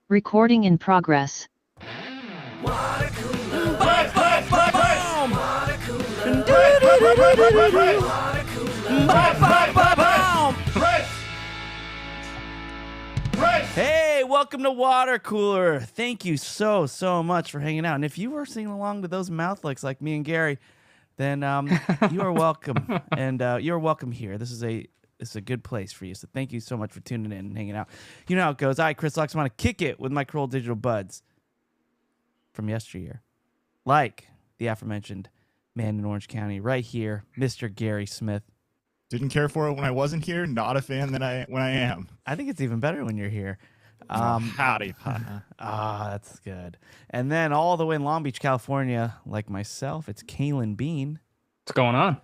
Recording in progress. Hey, welcome to Watercooler. Thank you so much for hanging out. And if you were singing along to those mouth licks like me and Gary, then you are welcome. And you're welcome here. This is a good place for you. So thank you so much for tuning in and hanging out. You know how it goes. I, Chris Lux, want to kick it with my Kroll Digital Buds from yesteryear. Like the aforementioned man in Orange County right here, Mr. Gary Smith. Didn't care for it when I wasn't here. Not a fan when I am. I think it's even better when you're here. Howdy, partner. That's good. And then all the way in Long Beach, California, like myself, it's Kalen Bean. What's going on?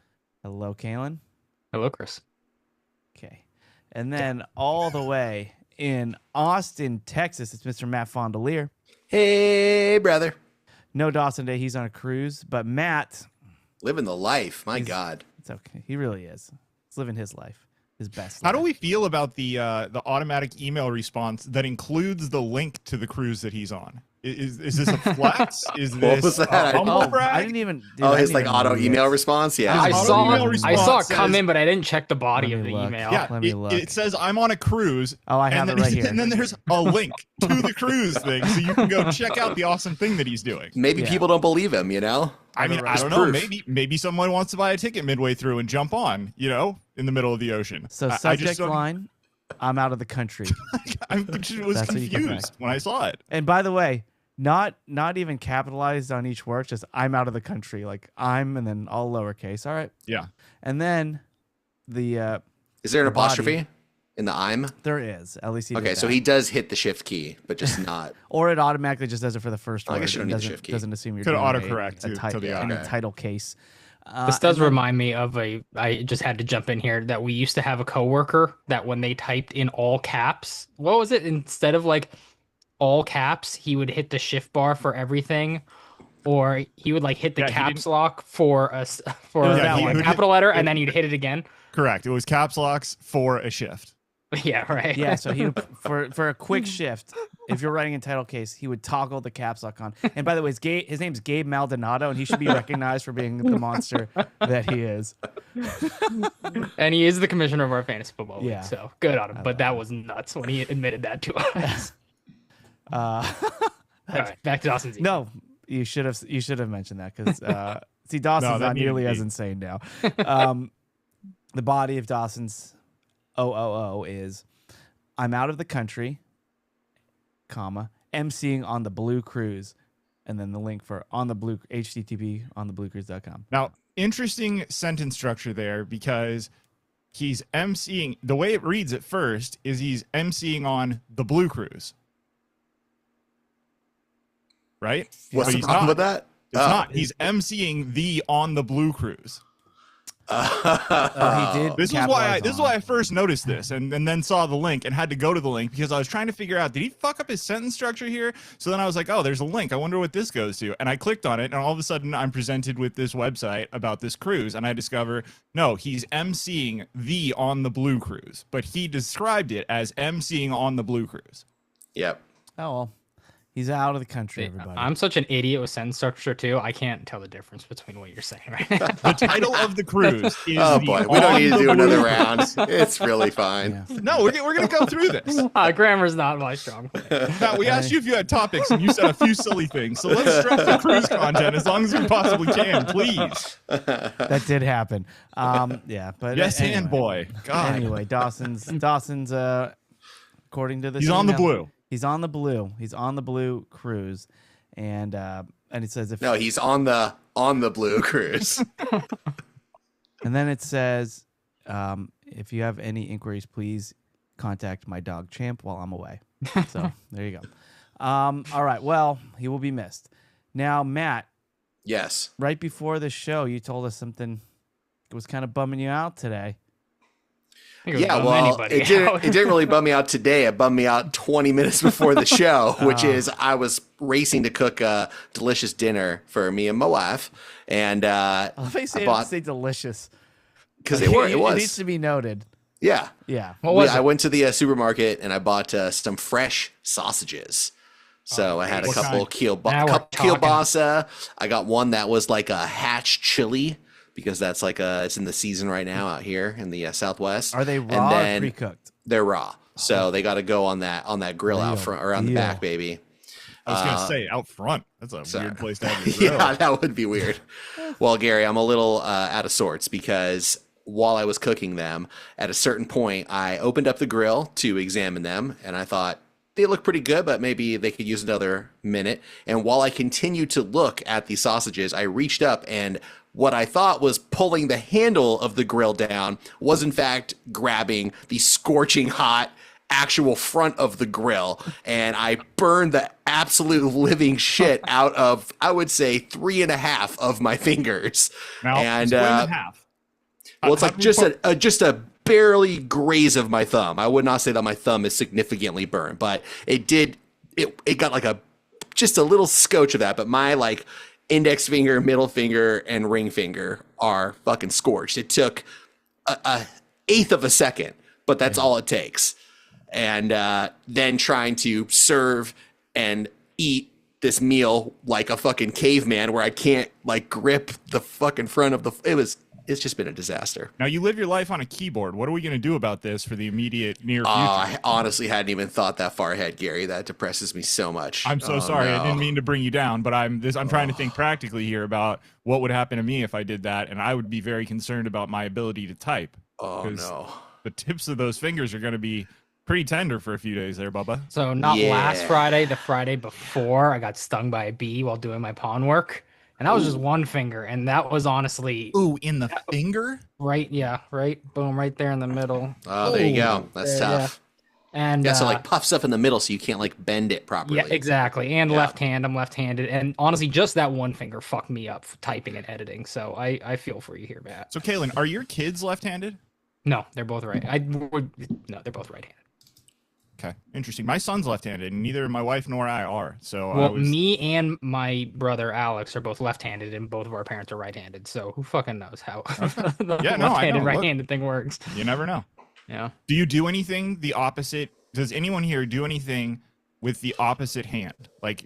Hello, Kalen. Hello, Chris. Okay. And then all the way in Austin, Texas, it's Mr. Matt Fondelier. Hey, brother. No Dawson Day. He's on a cruise. But Matt. Living the life. My God. It's okay. He really is. He's living his life. His best life. How do we feel about the automatic email response that includes the link to the cruise that he's on? Is this a flex? Is this What was that? humble brag? I didn't even. Dude, Oh, I his didn't like even auto read email it. response? Yeah. I Auto saw email it response come says- in, but I didn't check the body Let of me the look. email. Yeah, Let me look. it says I'm on a cruise. Oh, I have and it then, right here. And then there's a link to the cruise thing, so you can go check out the awesome thing that he's doing. Maybe Yeah. people don't believe him, you know? I mean, I It's don't know. proof. Maybe someone wants to buy a ticket midway through and jump on, in the middle of the ocean. So I subject just don't- line, I'm out of the country. I was That's what you can confused when I saw it. And by the way, not even capitalized on each word, just I'm out of the country. Like I'm and then all lowercase. All right. Yeah. And then the Is there an The body. apostrophe in the I'm? there is. At least he did Okay, so that. he does hit the shift key, but just not. Or it automatically just does it for the first I word. guess you don't It need the shift key. doesn't assume you're Could doing autocorrect a to the any okay. title case. This does and then- remind me of I just had to jump in here that we used to have a coworker that when they typed in all caps, what was it? Instead of like all caps, he would hit the shift bar for everything, or he would like hit the Yeah, he caps didn't- lock for Yeah, he a would capital hit- letter, and then you'd hit it again. Correct. It was caps locks for a shift. Yeah, right. Yeah, so he would, for a quick shift, if you're writing in title case, he would toggle the caps lock on. And by the way, his name's Gabe Maldonado, and he should be recognized for being the monster that he is. And he is the commissioner of our fantasy football league, Yeah. so good on him. But that was nuts when he admitted that to us. All right, back to Dawson's. No, you should have mentioned that because see, Dawson's that not needed nearly to as be. insane now. The body of Dawson's OOO is I'm out of the country, comma, emceeing on the Blue Cruise, and then the link for on the blue http on the bluecruise.com. Now, interesting sentence structure there because he's emceeing. The way it reads at first is he's emceeing on the Blue Cruise. Right? What's But the he's problem not. with that? It's not. He's emceeing the on the Blue Cruise. Oh, he did. This is capitalize why on. I first noticed this and then saw the link and had to go to the link because I was trying to figure out, did he fuck up his sentence structure here? So then I was like, oh, there's a link. I wonder what this goes to. And I clicked on it, and all of a sudden I'm presented with this website about this cruise, and I discover, no, he's emceeing the on the Blue Cruise, but he described it as emceeing on the Blue Cruise. Yep. Oh well, he's out of the country. Everybody. I'm such an idiot with sentence structure too. I can't tell the difference between what you're saying right now. The title of the cruise is Oh, the boy. We don't On need to the do Blue another Cruise. round. It's really fine. Yeah. No, we're going to go through this. Grammar's not my strong point. Now, we asked you if you had topics, and you said a few silly things. So let's stretch the cruise content as long as we possibly can, please. That did happen. Yeah, but Yes, anyway. and boy. God. Anyway, Dawson's according to this, He's on the email, Blue. He's on the blue. He's on the Blue Cruise, and it says if No, he's on the Blue Cruise. and then it says if you have any inquiries, please contact my dog Champ while I'm away. So there you go. All right. Well, he will be missed. Now, Matt, Yes. right before the show, you told us something that was kind of bumming you out today. I think it would Yeah, bum well, anybody it didn't, out. it didn't really bum me out today. It bummed me out 20 minutes before the show, which is I was racing to cook a delicious dinner for me and my wife. And I love how you say, bought- say delicious. because Like, it it needs was. to be noted. Yeah. Yeah. What was I it? went to the supermarket and I bought some fresh sausages. So I had a What couple kind? Now we're talking. kielbasa. I got one that was like a hatch chili because that's like it's in the season right now out here in the Southwest. Are they And raw or then pre-cooked? they're raw. So they got to go on that grill out Real front or on the deal. back, baby. I was gonna say out front. That's a Sorry. weird place to have your grill. Yeah, that would be weird. Well, Gary, I'm a little out of sorts because while I was cooking them, at a certain point, I opened up the grill to examine them, and I thought they look pretty good, but maybe they could use another minute. And while I continued to look at the sausages, I reached up and what I thought was pulling the handle of the grill down was in fact grabbing the scorching hot actual front of the grill, and I burned the absolute living shit out of, I would say, 3.5 of my fingers. Now, And split in half. well, it's How like do you just a barely graze of my thumb. I would not say that my thumb is significantly burned, but it got like just a little scotch of that. But my like index finger, middle finger, and ring finger are fucking scorched. It took a eighth of a second, but that's all it takes. And then trying to serve and eat this meal like a fucking caveman where I can't like grip the fucking front of it's just been a disaster. Now you live your life on a keyboard. What are we going to do about this for the immediate near future? I honestly hadn't even thought that far ahead, Gary. That depresses me so much. I'm so Oh, sorry. no. I didn't mean to bring you down, but I'm trying to think practically here about what would happen to me if I did that, and I would be very concerned about my ability to type. Oh 'cause no. The tips of those fingers are going to be pretty tender for a few days there, Bubba. So not last Yeah. Friday, the Friday before, I got stung by a bee while doing my pawn work, and that was just one finger, and that was honestly Ooh, in the finger? right, boom, right there in the middle. Oh, there you go. That's Yeah, tough. And Yeah, so like puffs up in the middle so you can't like bend it properly. yeah, exactly. And Yeah. left hand, I'm left-handed, and honestly, just that one finger fucked me up for typing and editing. So I feel for you here, Matt. So, Kaylin, are your kids left-handed? No, they're both right. No, they're both right-handed. Okay, interesting. My son's left-handed, and neither my wife nor I are. So I Well, was... me and my brother Alex are both left-handed, and both of our parents are right-handed. So who fucking knows how the Yeah, no, I left-handed, know. Look. right-handed thing works? You never know. Yeah. Do you do anything the opposite? Does anyone here do anything with the opposite hand? Like,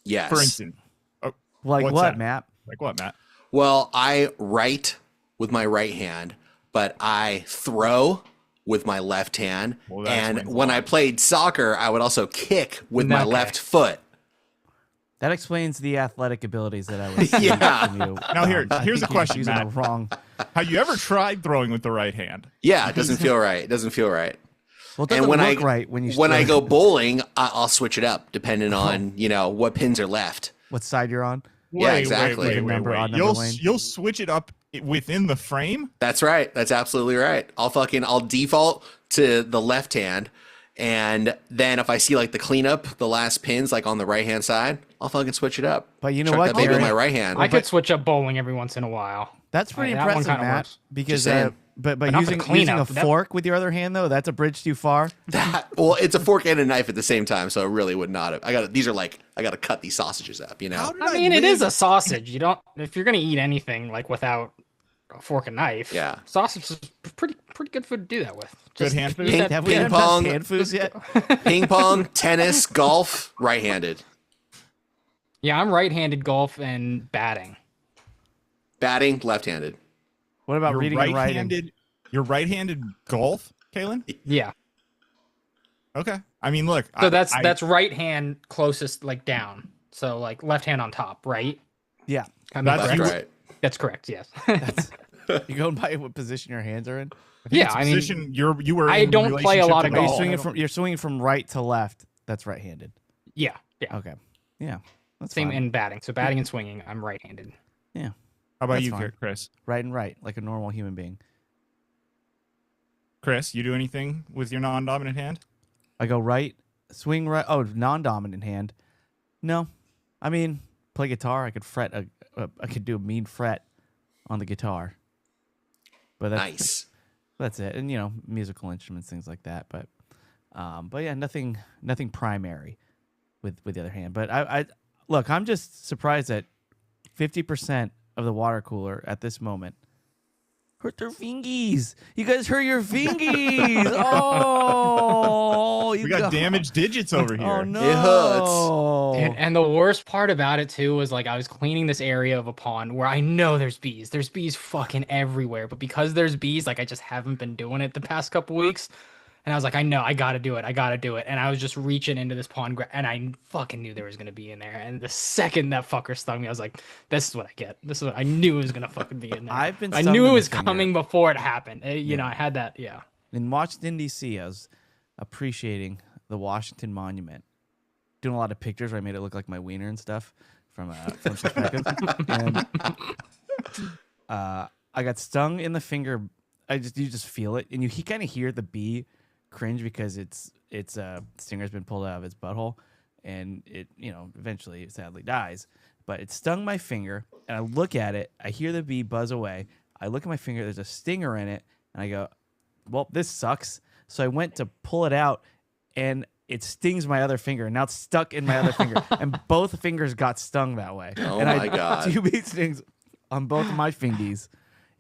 Yes. for instance, Like What's what, that? Matt? like what, Matt? Well, I write with my right hand, but I throw with my left hand. Well, that And explains when why. I played soccer, I would also kick with my Okay. left foot. That explains the athletic abilities that I was seeing Yeah. from you. Now here- I here's think a you're question, using Matt. the wrong. Have you ever tried throwing with the right hand? Yeah, it doesn't feel right. It doesn't feel right. Well, it doesn't And when look I right when you when I throw- go bowling, I'll switch it up depending on what pins are left. what side you're on. Yeah, exactly. Even number, odd number lane. You'll switch it up within the frame. That's right. That's absolutely right. I'll default to the left hand, and then if I see like the cleanup, the last pins like on the right hand side, I'll fucking switch it up. But you know Chuck what, that baby Gary? with my right hand. I could switch up bowling every once in a while. That's pretty That one impressive, kinda Matt. works. Because Just saying. but But not for using a cleanup. That- fork with your other hand though, that's a bridge too far. Well, it's a fork and a knife at the same time, so it really would not have. I got to cut these sausages up. How did I mean, it live- is a sausage. You don't if you're gonna eat anything like without a fork and knife. Yeah. sausage is pretty good food to do that with. Good hand food? use that- Have we Ping had pong. best hand foods yet? Ping pong, tennis, golf, right-handed. Yeah, I'm right-handed golf and batting. Batting, left-handed. What about You're reading and writing? right-handed. You're right-handed golf, Kaylin? Yeah. Okay. I mean, look. So I- that's right hand closest like down. So like left hand on top, right? Yeah, Am That's I Left, correct? right. That's correct. Yes. that's you going by what position your hands are in. yeah, it's a I mean, position you were. I in don't play a relationship lot to of Are you golf. swinging you're swinging from right to left. That's right-handed. yeah. Okay, yeah, that's Same fine. in batting. So batting and swinging, I'm right-handed. Yeah, How about That's you, fine. Chris? right and right, like a normal human being. Chris, you do anything with your non-dominant hand? I go right, swing right. Oh, non-dominant hand. No, I mean play guitar. I could fret. I could do a mean fret on the guitar. But that's, Nice. That's it, and musical instruments, things like that. But yeah, nothing primary with the other hand. But I look, I'm just surprised that 50% of the water cooler at this moment hurt their fingies. You guys hurt your fingies. Oh, We got damaged digits over here. Oh no, It hurts. And the worst part about it too was like I was cleaning this area of a pond where I know there's bees. There's bees fucking everywhere, but because there's bees, like I just haven't been doing it the past couple weeks. And I was like, I know, I gotta do it. And I was just reaching into this pond, and I fucking knew there was gonna be in there. And the second that fucker stung me, I was like, this is what I get. This is what I knew it was gonna fucking be in there. I've been I stung knew in it the was finger. coming before it happened. You know, I had that. Yeah. In Washington D.C., I was appreciating the Washington Monument, doing a lot of pictures where I made it look like my wiener and stuff from perspective. And I got stung in the finger. You just feel it, and you kind of hear the bee cringe because its stinger's been pulled out of its butthole, and it eventually sadly dies. But it stung my finger, and I look at it. I hear the bee buzz away. I look at my finger. There's a stinger in it, and I go, "Well, this sucks." So I went to pull it out, and it stings my other finger. And now it's stuck in my other finger, and both fingers got stung that way. Oh and my God. 2 bee stings on both of my fingies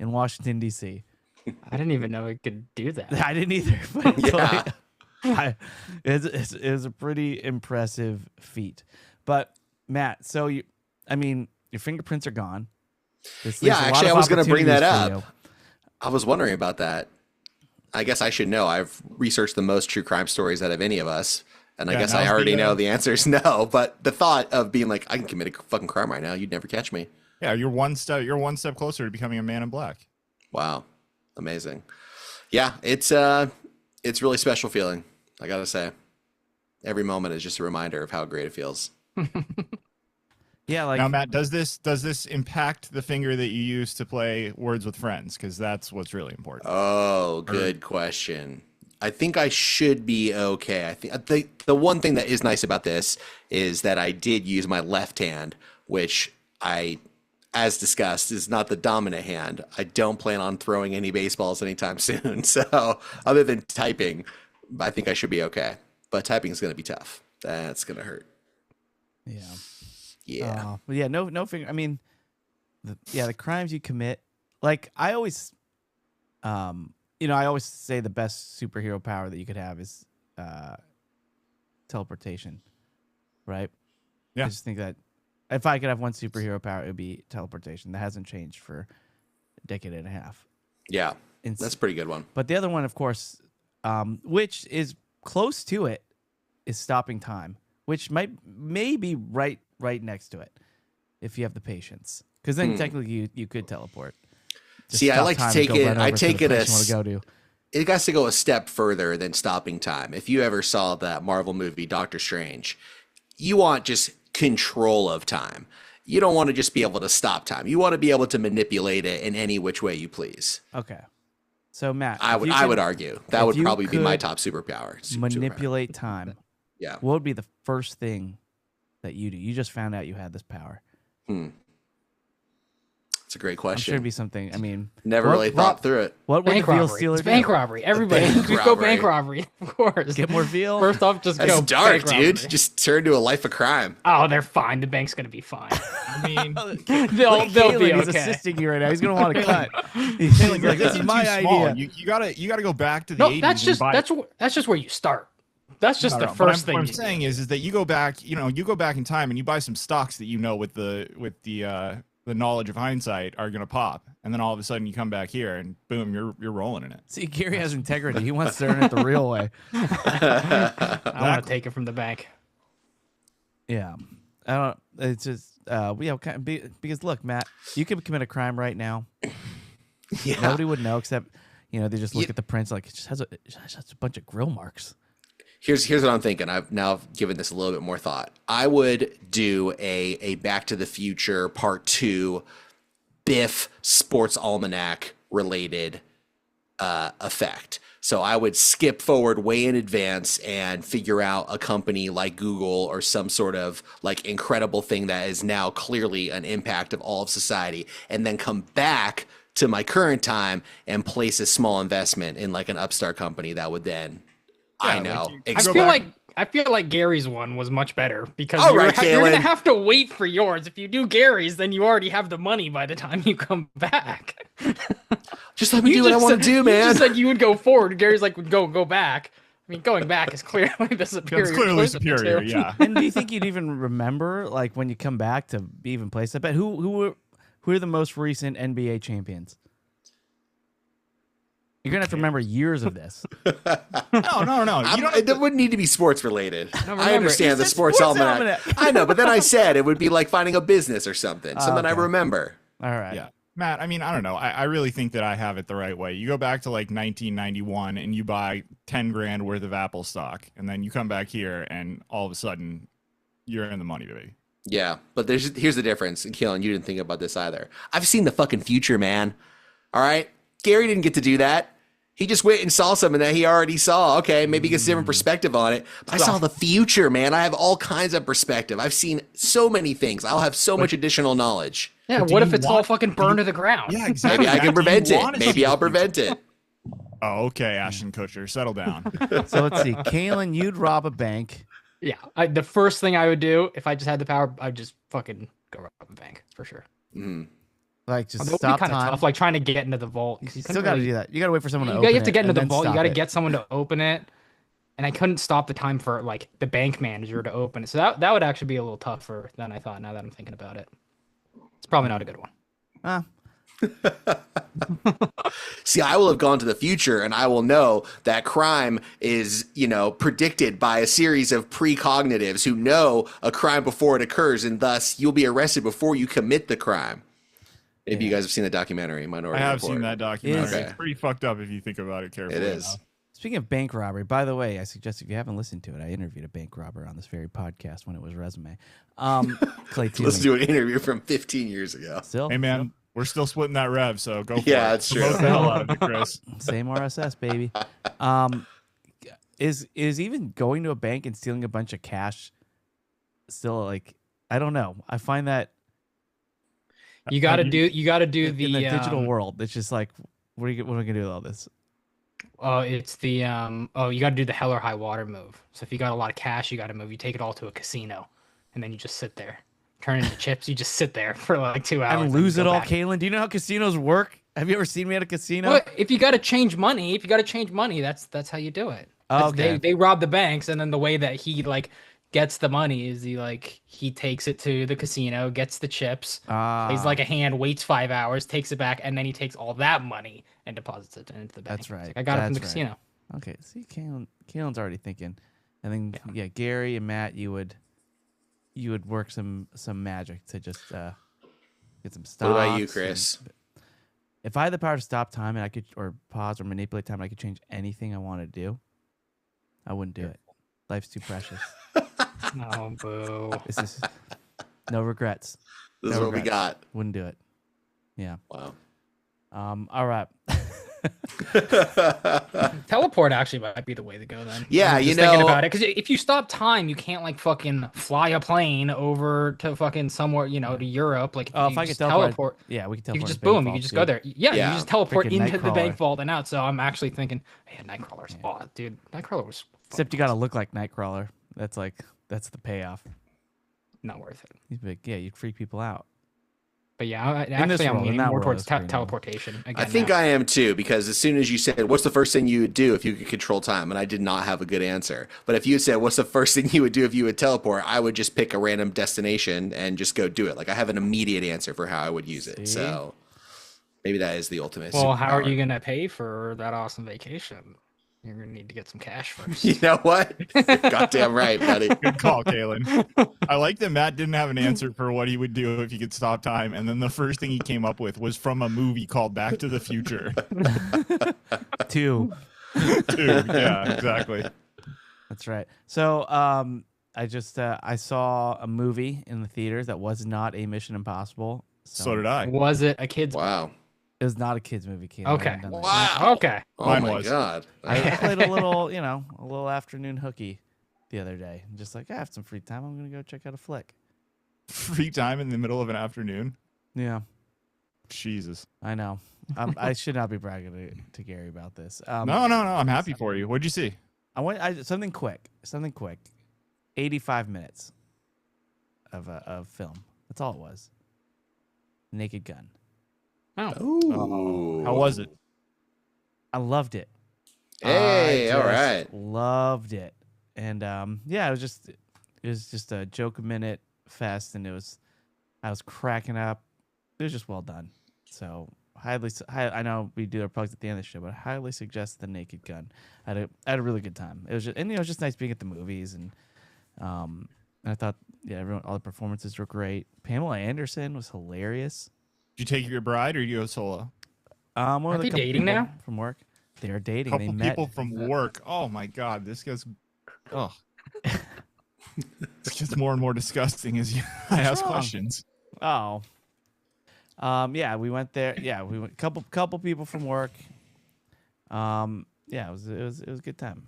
in Washington D.C. I didn't even know it could do that. I didn't either, but Yeah. it was a pretty impressive feat. But Matt, so your fingerprints are gone. Yeah, actually, I was going to bring that opportunities for up. I was wondering about that. I guess I should know. I've researched the most true crime stories out of any of us, and I Yeah, guess now's I already the, know the answer is no. But the thought of being like, I can commit a fucking crime right now, you'd never catch me. Yeah, you're one step closer to becoming a man in black. Wow, amazing. Yeah, it's really special feeling. I gotta say, every moment is just a reminder of how great it feels. Yeah, like Now, Matt, does this impact the finger that you use to play Words with Friends? Because that's what's really important. Oh, good question. I think I should be okay. I think the one thing that is nice about this is that I did use my left hand, which as discussed, is not the dominant hand. I don't plan on throwing any baseballs anytime soon. So other than typing, I think I should be okay. But typing is going to be tough. That's going to hurt. yeah. Yeah. But yeah, no finger. I mean, the crimes you commit. Like I always, I always say the best superhero power that you could have is teleportation, right? Yeah. I just think that if I could have one superhero power, it would be teleportation. That hasn't changed for a decade and a half. Yeah. It's- That's a pretty good one. But the other one, of course, which is close to it, is stopping time, which may be right next to it if you have the patience, because then technically you could teleport. Just See, I stop like to time and take go it. run I over to take the it place as you wanna go to. it has to go a step further than stopping time. If you ever saw that Marvel movie Doctor Strange, you want just control of time. You don't want to just be able to stop time. You want to be able to manipulate it in any which way you please. Okay, so Matt, I would argue that if would you probably be my could top superpower. manipulate time. Yeah. What would be the first thing that you do? You just found out you had this power. It's a great I'm question. sure it'd be something. I mean, Never what- really thought through it. What would Bank the veal robbery. stealer It's do? bank robbery. Everybody, bank just go bank robbery. robbery. Of course. Get more veal. First off, just That's go dark, bank dude. robbery. Just turn to a life of crime. Oh, they're fine. The bank's gonna be fine. I mean, they'll Caleb, be he's okay. assisting you right now. He's gonna want to cut. He's like, you're this is thinking my too small. idea. You gotta go back to the No, 80s. that's just and buy, that's just where you start. That's just the But first thing. What I'm you do. saying is that you go back, you go back in time and you buy some stocks that with the knowledge of hindsight are gonna pop, and then all of a sudden you come back here and boom, you're rolling in it. See, Gary has integrity. He wants to earn it the real way. I want to take it from the bank. Yeah, I don't. It's just because look, Matt, you could commit a crime right now. Yeah. Nobody would know except they just look at the prints like it just has a bunch of grill marks. Here's what I'm thinking. I've now given this a little bit more thought. I would do a Back to the Future Part 2 Biff Sports Almanac related effect. So I would skip forward way in advance and figure out a company like Google or some sort of like incredible thing that is now clearly an impact of all of society, and then come back to my current time and place a small investment in like an upstart company that would then I know. I feel like feel like Gary's one was much better because All you're, right, you're gonna Kaylin. have to wait for yours. If you do Gary's, then you already have the money by the time you come back. Just let me do what I want to do, You man. just said you would go forward. Gary's like, go back. I mean, going back is clearly the superior. That's clearly choice of the superior. two. Yeah. And do you think you'd even remember, like, when you come back to even place that bet? Who are the most recent NBA champions? You're gonna have to remember years of this. No. You don't have It wouldn't need to be sports related. remember, I understand he the said sports sports almanac. almanac. I know, but then I said it would be like finding a business or something. Something I okay. remember. All right. Yeah. Matt, I mean, I don't know. I really think that I have it the right way. You go back to like 1991 and you buy 10 grand worth of Apple stock, and then you come back here and all of a sudden you're in the money, baby. Yeah, but here's the difference. And Keelan, you didn't think about this either. I've seen the fucking future, man. All right? Gary didn't get to do that. He just went and saw something that he already saw. Okay, maybe he gets a different perspective on it. But I saw the future, man. I have all kinds of perspective. I've seen so many things. I'll have so much additional knowledge. Yeah, But do what if you it's all want- fucking burned to the ground? Yeah, exactly. Maybe I can Matt, do you prevent it. wanna see Maybe the I'll future? prevent it. Oh, okay, Ashton Kutcher, settle down. So let's see. Kaylin, you'd rob a bank. Yeah, the first thing I would do if I just had the power, I'd just fucking go rob a bank for sure. Mhm. Like, just Although it would stop be kind of time. tough, like trying to get into the vault. You 'cause you still couldn't got to really- do that. You got to wait for someone to You open have to it get into and the then vault. You stop got to it. get someone to open it, and I couldn't stop the time for like the bank manager to open it. So that would actually be a little tougher than I thought. Now that I'm thinking about it, it's probably not a good one. Ah, See, I will have gone to the future and I will know that crime is, predicted by a series of precognitives who know a crime before it occurs, and thus you'll be arrested before you commit the crime. Maybe you guys have seen the documentary I Minority have Report. seen that documentary. Okay. It's pretty fucked up if you think about it carefully. It is. speaking of bank robbery, by the way, I suggest if you haven't listened to it, I interviewed a bank robber on this very podcast when it was Resume. Clay Toomey. Let's do an interview from 15 years ago. Still, Hey, man, we're still splitting that rev, so go for it. Yeah, that's true. Promote the hell out of it, Chris. same RSS, baby. Is even going to a bank and stealing a bunch of cash still like, I don't know. I find that You got to you- do in the the digital world, it's just like, what are we gonna do with all this? It's the you got to do the hell or high water move. So if you got a lot of cash, you got to move. You take it all to a casino, and then you just sit there, turn into chips. You just sit there for like 2 hours And then lose you it go all, back. Kaylin. Do you know how casinos work? Have you ever seen me at a casino? Well, if you got to change money, that's how you do it. 'Cause Okay. They rob the banks, and then the way that he like gets the money is he takes it to the casino, gets the chips, plays like a hand, waits 5 hours, takes it back, and then he takes all that money and deposits it into the bank. That's It's right. like, I got it from the That's casino. Okay, see, Kaylin's already thinking, and then yeah, Gary and Matt, you would work some magic to just get some stops. What about you, and- Chris? if I had the power to stop time and I could, or pause or manipulate time, and I could change anything I want to do, I wouldn't do it. Life's too precious. Oh, boo. This is no regrets. This is No what we regrets. got. Wouldn't do it. Yeah. Wow. All right. Teleport actually might be the way to go then. Yeah, I'm you just thinking know- about it because if you stop time, you can't like fucking fly a plane over to fucking somewhere, to Europe. Like Oh, you if I could just teleport, yeah, we could you teleport. could just to Bank boom, you Vault, could just too. go there. Yeah, Yeah. you just teleport Freaking into the bank Nightcrawler. vault and out. So I'm actually thinking, hey, Nightcrawler's dude, Nightcrawler was Except you got to look like Nightcrawler. That's the payoff. not worth it. He's big. Yeah, you'd freak people out. But yeah, In this actually, I'm world, in leaning that more world, towards it's pretty normal. teleportation. Again, I think now. I am too, because as soon as you said, what's the first thing you would do if you could control time? And I did not have a good answer. But if you had said, what's the first thing you would do if you would teleport? I would just pick a random destination and just go do it. Like I have an immediate answer for how I would use it. See? So maybe that is the ultimate. Well, how are superpower. you gonna pay for that awesome vacation? You're gonna need to get some cash first. You know what? Goddamn right, buddy. Good call, Kaylin. I like that Matt didn't have an answer for what he would do if he could stop time, and then the first thing he came up with was from a movie called Back to the Future. 2. Dude, yeah, exactly. That's right. So, I just I saw a movie in the theaters that was not a Mission Impossible. So did I. Was it a kid's? Wow. It was not a kids movie. Keelan. I Okay. haven't done that. Wow. Okay. Oh Mine my was. god. I played a little afternoon hooky the other day. Just like, I have some free time. I'm gonna go check out a flick. Free time in the middle of an afternoon. Yeah, Jesus. I know. I should not be bragging to Gary about this. No. I'm happy for you. What'd you see? something quick. 85 minutes of film. That's all it was. Naked Gun. Oh, how was it? I loved it. Hey, I all just right. loved it. And yeah, it was just a joke a minute fest, and I was cracking up. It was just well done. So I know we do our plugs at the end of the show, but I highly suggest The Naked Gun. I had a really good time. It was just, and it was just nice being at the movies, and I thought all the performances were great. Pamela Anderson was hilarious. Did you take your bride or you go solo? One Aren't of the they couple dating people now? from work? They are dating. Couple They met. people from work. Oh my god, this gets this gets more and more disgusting as I ask wrong? questions. Oh. Yeah, we went there. Yeah, we went couple people from work. Yeah, it was a good time.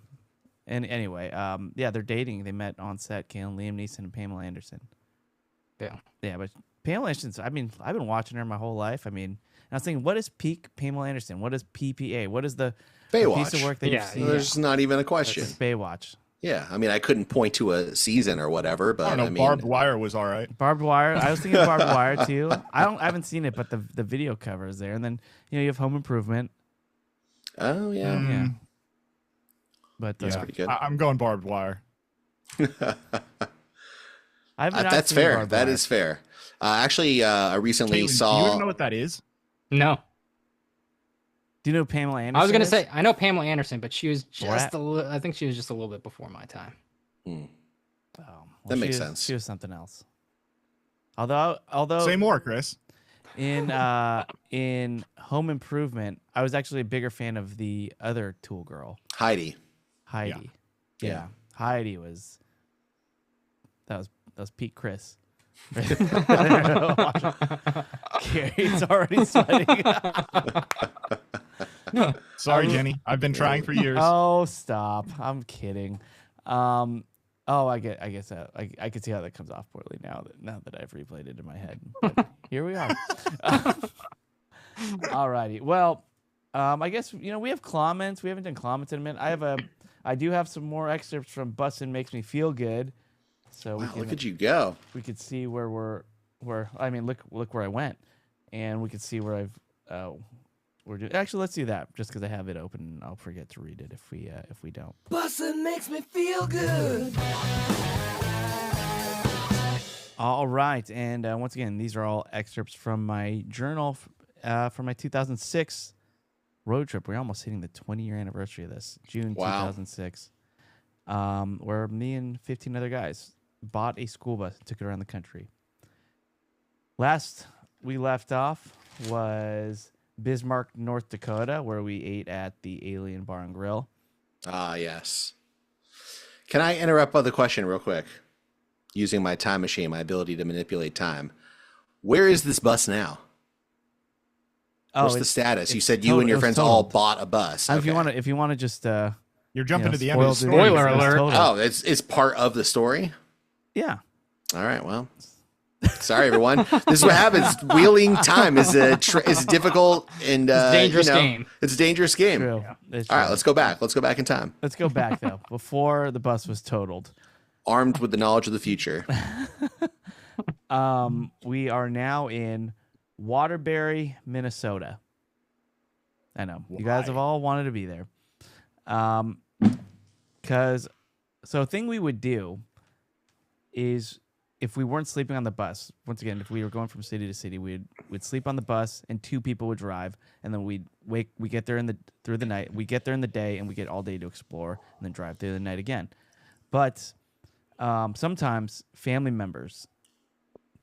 And anyway, yeah, they're dating. They met on set, Liam Neeson and Pamela Anderson. Yeah. Yeah, but Pamela Anderson, I mean, I've been watching her my whole life. I mean, and I was thinking, what is peak Pamela Anderson? What is PPA? What is the piece Baywatch. of work that Yeah, you've seen? There's not even a question. Baywatch. Yeah, I mean, I couldn't point to a season or whatever, I but don't know. I mean, Barbed Wire was all right. Barbed Wire. I was thinking Barbed Wire too. I haven't seen it, but the video cover is there. And then you have Home Improvement. oh yeah, Yeah. But that's Yeah. pretty good. I'm going Barbed Wire. I've not That's seen fair. Barbed That Wire. is fair. Actually, I recently Caitlin, do you saw. even know what that is? No. Do you know who Pamela Anderson? I was gonna is? say I know Pamela Anderson, but she was just Borat? I think she was just a little bit before my time. Hmm. Oh, well, That makes she was- sense. She was something else. Although Say more, Chris. in Home Improvement, I was actually a bigger fan of the other Tool girl, Heidi. Heidi. Yeah. Yeah, Heidi was. That was Pete Chris. Gary's already sweating. Sorry, Jenny. I've been trying for years. Oh, stop! I'm kidding. Oh, I guess I can see how that comes off poorly now that I've replayed it in my head. But here we are. Alrighty. Well, I guess we have comments. We haven't done comments in a minute. I do have some more excerpts from Bussin' Makes Me Feel Good. So Wow, look at you go. we could see where I mean look where I went, and we could see where we're doing. Actually, let's do that just because I have it open. And I'll forget to read it if we don't. Bussin' makes me feel good. All right, and once again, these are all excerpts from my journal from my 2006 road trip. We're almost hitting the 20-year anniversary of this, June Wow. 2006, where me and 15 other guys bought a school bus and took it around the country. Last we left off was Bismarck, North Dakota, where we ate at the Alien Bar and Grill. Ah, yes. Can I interrupt by the question real quick? Using my time machine, my ability to manipulate time. Where is this bus now? What's the status? You said you and your friends all bought a bus. If you Okay. want to just You're jumping to the end of the spoil story. Spoiler it's alert. totaled. Oh, it's part of the story? Yeah. All right, well. Sorry, everyone. This is what happens. Wheeling time is difficult and It's a dangerous you know, game. It's a dangerous game. True. It's All right, true. let's go back. Let's go back in time. Let's go back though. Before the bus was totaled. Armed with the knowledge of the future. We are now in Waterbury, Minnesota. I know. You guys have all wanted to be there. Because a thing we would do is if we weren't sleeping on the bus, once again, if we were going from city to city, we'd sleep on the bus and two people would drive, and then we get there through the night. We get there in the day and we get all day to explore and then drive through the night again. But sometimes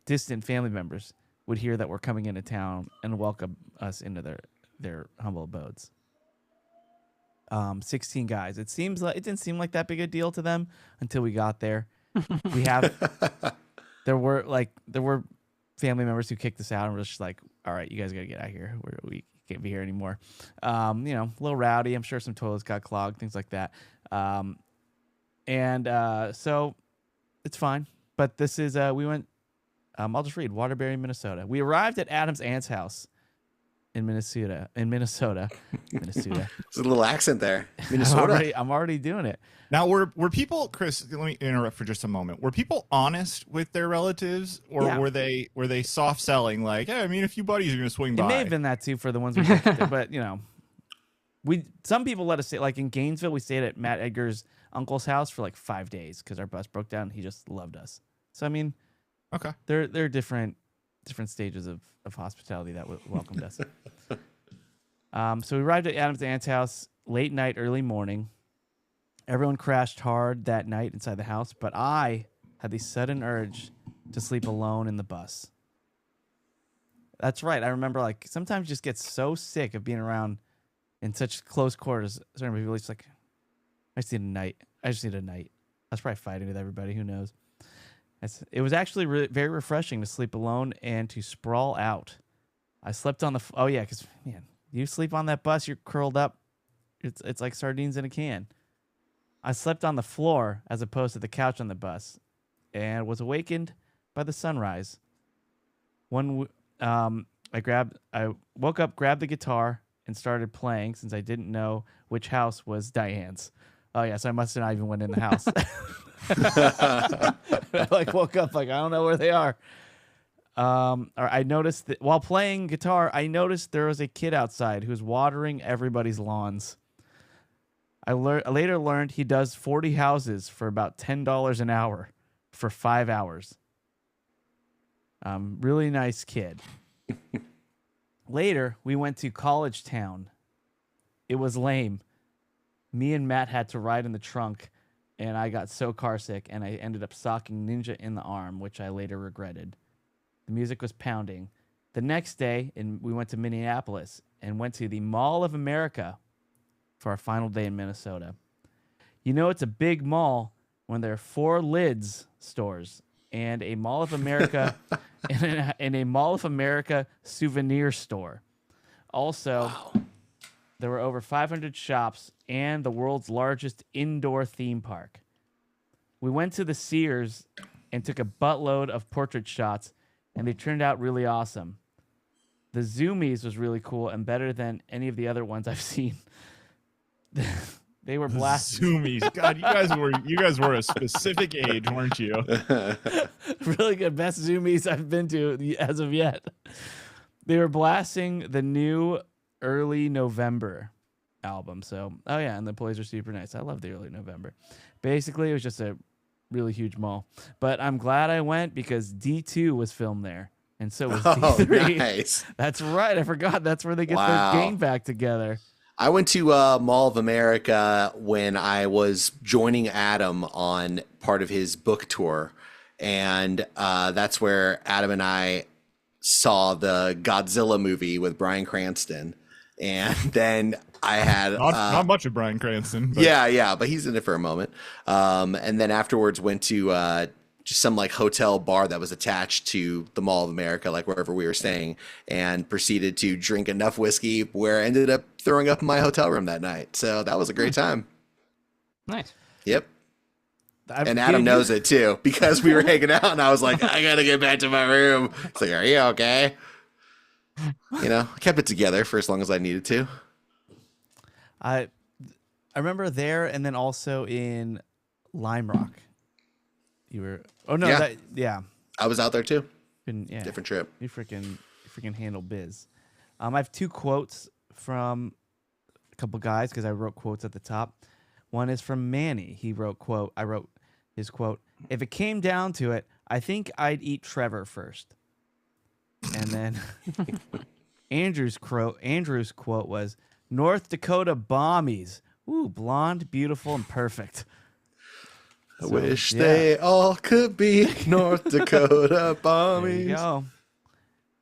distant family members would hear that we're coming into town and welcome us into their humble abodes. 16 guys. It didn't seem like that big a deal to them until we got there. There were family members who kicked us out and were just like, all right, you guys got to get out of here. We can't be here anymore. A little rowdy. I'm sure some toilets got clogged, things like that. So it's fine. But this is, we went, I'll just read Waterbury, Minnesota. We arrived at Adam's aunt's house in Minnesota. Minnesota. There's a little accent there. I'm Minnesota. already doing it. Now, were people, Chris? Let me interrupt for just a moment. Were people honest with their relatives, or Yeah. were they soft selling? Like, hey, I mean, a few buddies are gonna swing It by. may have been that too for the ones we took, but you know, some people let us stay. Like in Gainesville, we stayed at Matt Edgar's uncle's house for like 5 days because our bus broke down. He just loved us. So I mean, Okay. there are different stages of hospitality that welcomed us. So we arrived at Adam's aunt's house late night, early morning. Everyone crashed hard that night inside the house, but I had the sudden urge to sleep alone in the bus. That's right. I remember, like, sometimes you just get so sick of being around in such close quarters. Certain people just like, I just need a night. I was probably fighting with everybody. Who knows? It was actually very refreshing to sleep alone and to sprawl out. I slept on the. Oh yeah, because man, you sleep on that bus, you're curled up. It's like sardines in a can. I slept on the floor as opposed to the couch on the bus, and was awakened by the sunrise. I woke up, grabbed the guitar, and started playing since I didn't know which house was Diane's. Oh yeah, so I must have not even went in the house. I woke up I don't know where they are. Or I noticed that while playing guitar, I noticed there was a kid outside who's watering everybody's lawns. I later learned he does 40 houses for about $10 an hour for 5 hours. Really nice kid. Later, we went to College Town. It was lame. Me and Matt had to ride in the trunk, and I got so car sick, and I ended up socking Ninja in the arm, which I later regretted. The music was pounding. The next day, we went to Minneapolis and went to the Mall of America for our final day in Minnesota. You know, it's a big mall when there are 4 Lids stores and a Mall of America and a Mall of America souvenir store. Also, there were over 500 shops and the world's largest indoor theme park. We went to the Sears and took a buttload of portrait shots, and they turned out really awesome. The Zoomies was really cool and better than any of the other ones I've seen. They were blasted. Zoomies. God, you guys were a specific age, weren't you? Really good. Best Zoomies I've been to as of yet. They were blasting the new Early November album. So, oh yeah, and the employees are super nice. I love the Early November. Basically, it was just a really huge mall. But I'm glad I went because D2 was filmed there. And so was D3. Nice. That's right. I forgot. That's where they get Wow. their game back together. I went to Mall of America when I was joining Adam on part of his book tour. And that's where Adam and I saw the Godzilla movie with Bryan Cranston. And then I had... Not much of Bryan Cranston. But. Yeah, but he's in it for a moment. And then afterwards went to just some like hotel bar that was attached to the Mall of America, like wherever we were staying, and proceeded to drink enough whiskey where I ended up throwing up in my hotel room that night. So that was a great time. Nice. Yep. And Adam knows it too, because we were hanging out and I was like, I gotta get back to my room. It's like, are you okay? You know, I kept it together for as long as I needed to. I remember there, and then also in Lime Rock. You were Yeah. I was out there too. Yeah. Different trip. You freaking handle biz. I have 2 quotes from a couple guys because I wrote quotes at the top. One is from Manny. He wrote quote. I wrote his quote. If it came down to it, I think I'd eat Trevor first. And then Andrew's quote was North Dakota bombies. Ooh, blonde, beautiful, and perfect. I wish they all could be North Dakota bombies. There you go.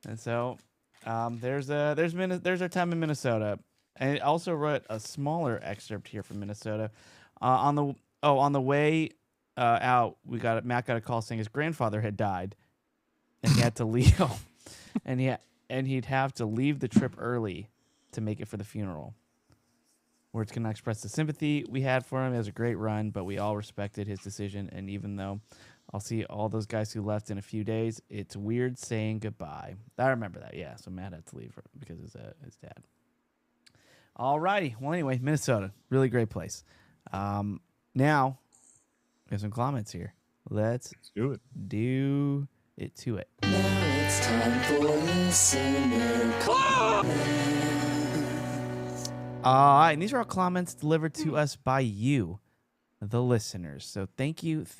And so there's our time in Minnesota. And I also wrote a smaller excerpt here from Minnesota. On the way out, Matt got a call saying his grandfather had died, and he had to leave, and he'd have to leave the trip early to make it for the funeral. Words cannot express the sympathy we had for him. It was a great run, but we all respected his decision. And even though I'll see all those guys who left in a few days. It's weird saying goodbye. I remember that. Yeah. So Matt had to leave because his dad. All righty. Well, anyway, Minnesota, really great place. Now, we have some comments here. Let's do it. Do it to it. Now it's time for listener All right, and these are all comments delivered to us by you, the listeners. So thank you for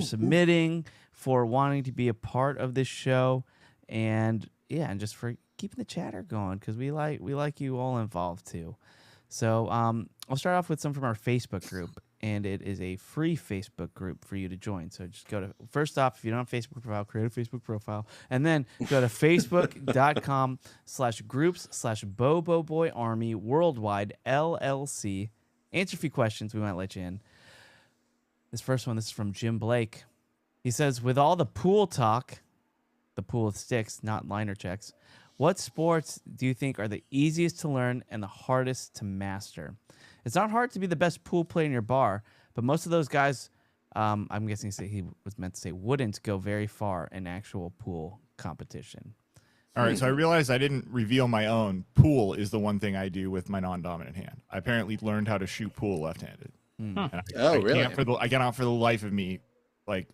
submitting, for wanting to be a part of this show, and and just for keeping the chatter going, because we like you all involved too. So I'll start off with some from our Facebook group, and it is a free Facebook group for you to join. So just go to, first off, if you don't have a Facebook profile, create a Facebook profile, and then go to facebook.com/groups/Bobo Army Worldwide LLC. Answer a few questions. We might let you in. This first one, this is from Jim Blake. He says, with all the pool talk, the pool with sticks, not liner checks, what sports do you think are the easiest to learn and the hardest to master? It's not hard to be the best pool player in your bar, but most of those guys, I'm guessing he was meant to say, wouldn't go very far in actual pool competition. All right, so I realized I didn't reveal my own. Pool is the one thing I do with my non-dominant hand. I apparently learned how to shoot pool left-handed. And really? I cannot for the life of me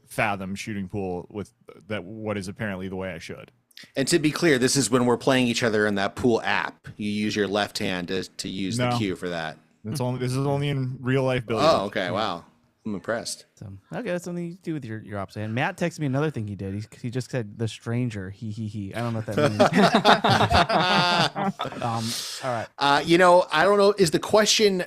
fathom shooting pool with what is apparently the way I should. And to be clear, this is when we're playing each other in that pool app. You use your left hand to use the cue for that. This is only in real life building. Oh, okay. Wow. I'm impressed. So, okay, that's something you do with your opposite hand. Matt texted me another thing he did. He just said the stranger. He. I don't know what that means. All right. I don't know. Is the question,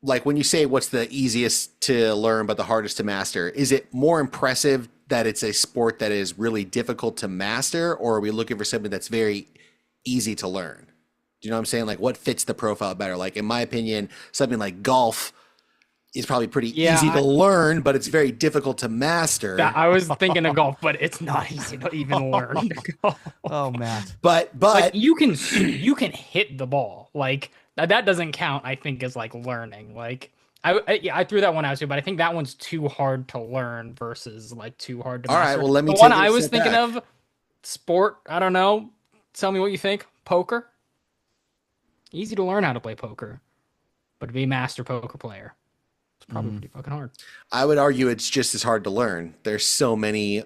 like when you say what's the easiest to learn but the hardest to master, is it more impressive that it's a sport that is really difficult to master, or are we looking for something that's very easy to learn? Do you know what I'm saying? Like, what fits the profile better? Like, in my opinion, something like golf is probably pretty easy to learn, but it's very difficult to master. I was thinking of golf, but it's not easy to even learn. Oh, Matt. But like, you can hit the ball. Like, that doesn't count, I think, as like learning. Like, I threw that one out too, but I think that one's too hard to learn versus like too hard to master. All right, well, let me the take one it a I was step thinking back. of, sport, I don't know. Tell me what you think. Poker. Easy to learn how to play poker, but to be a master poker player, it's probably pretty fucking hard. I would argue it's just as hard to learn. There's so many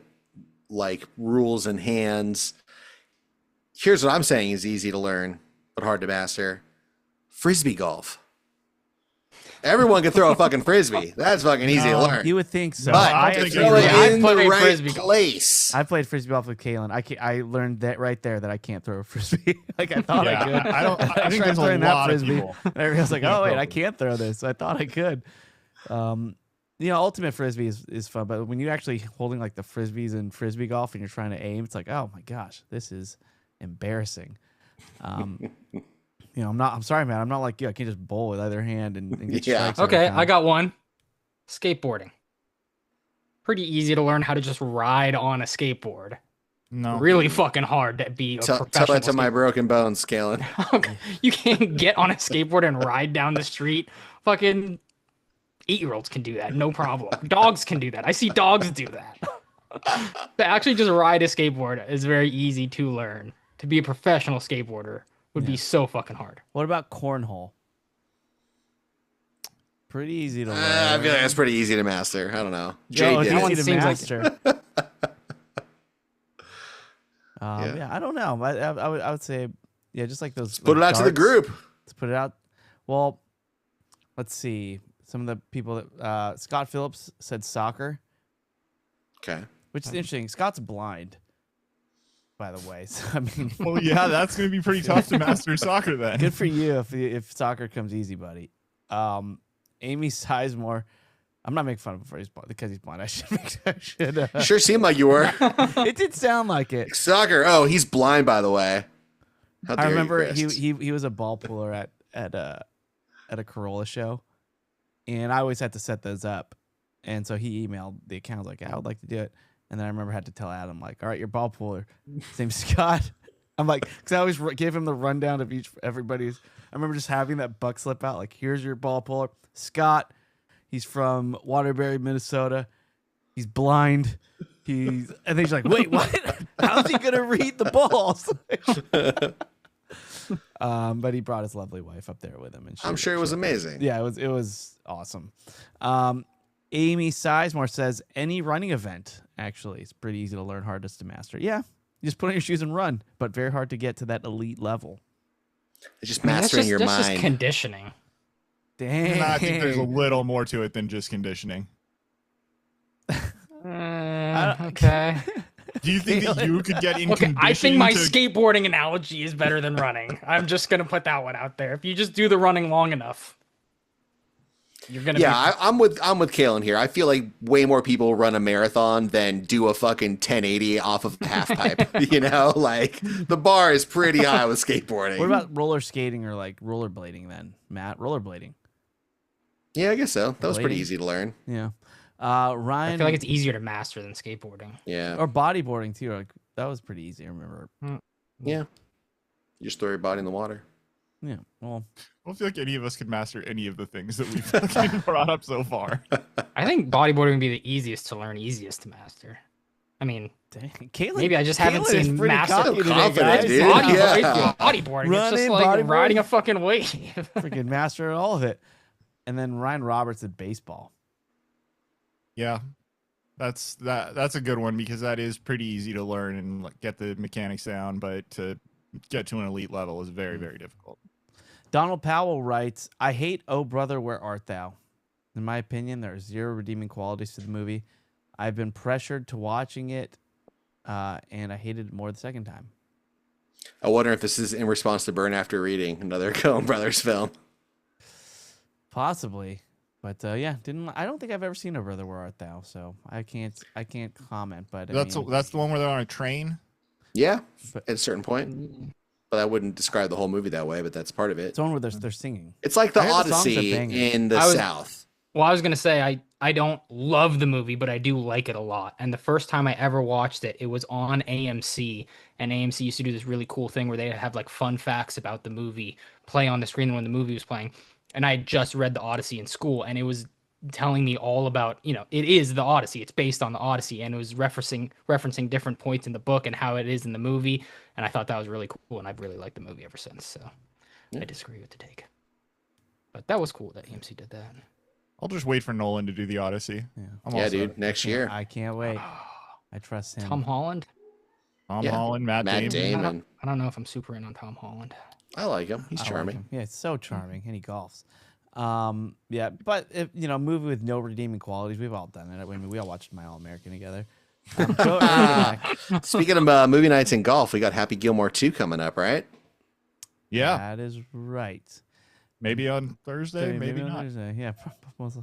like rules and hands. Here's what I'm saying is easy to learn, but hard to master. Frisbee golf. Everyone can throw a fucking frisbee. That's fucking easy to learn. You would think so. But I think throw I it in the played right frisbee golf. place. I played frisbee golf with Kaylin. I learned that right there that I can't throw a frisbee. Like I thought I could. I think tried there's a throwing that lot of frisbee. people. And everyone's like, "Oh wait, I Probably. can't throw this." I thought I could. Ultimate frisbee is fun, but when you're actually holding like the frisbees in frisbee golf and you're trying to aim, it's like, oh my gosh, this is embarrassing. I'm sorry, man. I'm not like you. I can't just bowl with either hand and get Yeah. strikes. every Okay, time. I got one. Skateboarding. Pretty easy to learn how to just ride on a skateboard. No. Really fucking hard to be a Tell professional. that to my broken bones, Kalen. Okay. You can't get on a skateboard and ride down the street. Fucking 8-year-olds can do that, no problem. Dogs can do that. I see dogs do that. To actually just ride a skateboard is very easy to learn. To be a professional skateboarder would be so fucking hard. What about cornhole? Pretty easy to learn. I feel like that's pretty easy to master. I don't know. Jay Yo, it's did that one it. easy to seems like- master. Yeah, I don't know. I would say, yeah, just like those. Put it like out to the darts. group. Let's put it out. Well, let's see. Some of the people that Scott Phillips said soccer, Okay. which is interesting. Scott's blind, by the way. So, I mean, Well, yeah, that's going to be pretty tough to master soccer then. good for you if soccer comes easy, buddy. Amy Sizemore. I'm not making fun of him for because he's blind. I should. Sure seemed like you were. It did sound like it. Soccer. Oh, he's blind, by the way. How I dare you, remember Chris. he was a ball puller at a Corolla show, and I always had to set those up. And so he emailed the account like, I would like to do it. And then I remember I had to tell Adam like, all right, your ball puller, his name's Scott. I'm like, because I always give him the rundown of everybody's. I remember just having that buck slip out like, here's your ball puller, Scott. He's from Waterbury, Minnesota. He's blind. And then he's like, wait, what? How's he gonna read the balls? But he brought his lovely wife up there with him, and I'm sure it was amazing. Yeah, it was awesome. Amy Sizemore says any running event. Actually, it's pretty easy to learn, hardest to master. Yeah, you just put on your shoes and run, but very hard to get to that elite level. It's just mastering your that's mind. just conditioning. Dang. I think there's a little more to it than just conditioning. Okay. Do you think that you could get in Okay, conditioning I think my to... skateboarding analogy is better than running. I'm just gonna put that one out there. If you just do the running long enough, you're gonna. Yeah, I'm with Kalen here. I feel like way more people run a marathon than do a fucking 1080 off of a half pipe. You know, like the bar is pretty high with skateboarding. What about roller skating or like rollerblading then, Matt? Rollerblading. Yeah, I guess so. That was pretty Blading? easy to learn. Yeah. I Ryan. feel like it's easier to master than skateboarding. Yeah. or bodyboarding too. Like that was pretty easy. I remember. Yeah. You just throw your body in the water. Yeah. Well, I don't feel like any of us could master any of the things that we've fucking brought up so far. I think bodyboarding would be the easiest to learn, easiest to master. I mean, dang. Caitlin, maybe I just haven't Caitlin is seen pretty master cocky today, confident, guys. dude. Yeah. bodyboarding. It's Running, just like bodyboarding. riding a fucking wave. Freaking master all of it. And then Ryan Roberts at baseball. Yeah. That's a good one because that is pretty easy to learn and like, get the mechanics down, but to get to an elite level is very, very difficult. Donald Powell writes, I hate Oh Brother, Where Art Thou? In my opinion, there are zero redeeming qualities to the movie. I've been pressured to watching it, and I hated it more the second time. I wonder if this is in response to Burn After Reading, another Coen Brothers film. Possibly. But yeah, I don't think I've ever seen Oh Brother, Where Art Thou? So I can't comment. But That's the one where they're on a train. Yeah, at a certain point. But I wouldn't describe the whole movie that way, but that's part of it. it's the one where they're singing. It's like the I heard the songs are Odyssey bangers. in the South. Well, I was gonna say I don't love the movie, but I do like it a lot. And the first time I ever watched it, it was on AMC, and AMC used to do this really cool thing where they have like fun facts about the movie play on the screen when the movie was playing. And I had just read the Odyssey in school, and it was telling me all about, it is the Odyssey. It's based on the Odyssey, and it was referencing different points in the book and how it is in the movie. And I thought that was really cool, and I've really liked the movie ever since. So I disagree with the take, but that was cool that AMC did that. I'll just wait for Nolan to do the Odyssey. Yeah. I'm Yeah, all dude, set. next year. I can't wait. I trust him. Tom Holland. Tom Yeah. Holland, Matt Damon. Damon. I don't know if I'm super in on Tom Holland. I like him. He's I like charming. him. Yeah, it's so charming, and he golfs. Yeah, but if, movie with no redeeming qualities, we've all done it. I mean, we all watched My All American together. Joe Urbanek, Speaking of movie nights and golf, we got Happy Gilmore 2 coming up, right? Yeah, that is right. maybe on Thursday, maybe on not. Thursday. Yeah,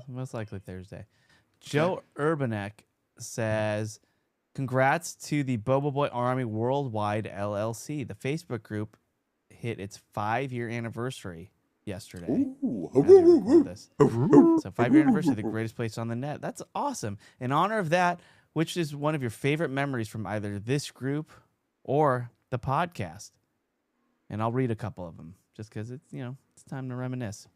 most likely Thursday. Joe Urbanek says, "Congrats to the Bobo Boy Army Worldwide LLC. The Facebook group hit its 5-year anniversary yesterday. Ooh. As we record this. So 5-year anniversary, the greatest place on the net. That's awesome. In honor of that, which is one of your favorite memories from either this group or the podcast?" And I'll read a couple of them just because it's time to reminisce.